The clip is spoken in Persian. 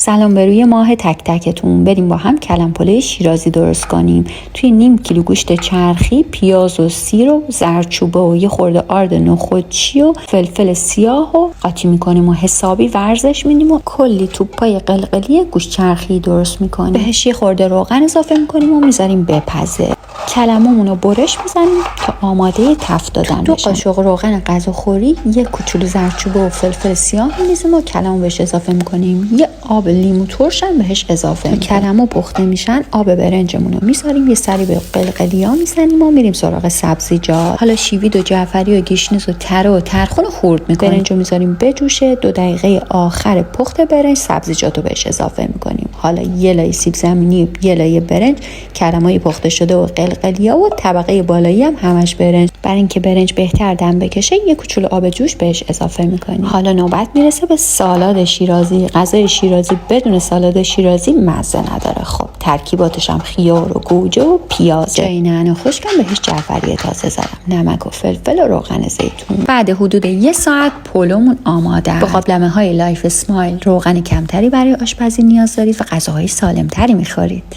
سلام به روی ماه تک تکتون. بریم با هم کلم پلو شیرازی درست کنیم. توی نیم کیلو گوشت چرخی، پیاز و سیر و زردچوبه و یه خورده آرد نخودچی و فلفل سیاه و قاطی میکنیم و حسابی ورزش میدیم و کلی توپای قلقلی گوشت چرخی درست میکنیم. بهش یه خورده روغن اضافه میکنیم و میذاریم بپزه. کلممون رو برش میزنیم تا آماده تفت دادن بشن. 2 قاشق روغن غذاخوری، 1 کوچولو زردچوبه و فلفل سیاه می‌ریزیم و کلمو بهش اضافه میکنیم. یه آب لیمو ترش هم بهش اضافه میکنیم. کلمو پخته میشن، آب برنجمون رو میذاریم، یه سری به قلقلیا میزنیم و میریم سراغ سبزیجات. حالا شیوید و جعفری و گیشنیز و تره و ترخون خورد میکنیم. برنجو میذاریم بجوشه. 2 دقیقه آخر پخت برنج سبزیجاتو بهش اضافه میکنیم. حالا یه لایه سیب زمینی، یه لایه برنج، کلمای پخته شده و قلقلیا و طبقه بالایی هم همش برنج. برای اینکه برنج بهتر دم بکشه 1 کوچولو آب جوش بهش اضافه میکنیم. حالا نوبت میرسه به سالاد شیرازی. غذای شیرازی بدون سالاد شیرازی مزه نداره. خب ترکیباتش هم خیار و گوجه و پیاز. جای نعنا خشکم بهش جعفری تازه زدم، نمک و فلفل و روغن زیتون. بعد حدود 1 ساعت پلومون آماده. با قابلمه های لایف اسمایل روغن کمتری برای آشپزی نیاز دارید و غذاهای سالمتری میخورید.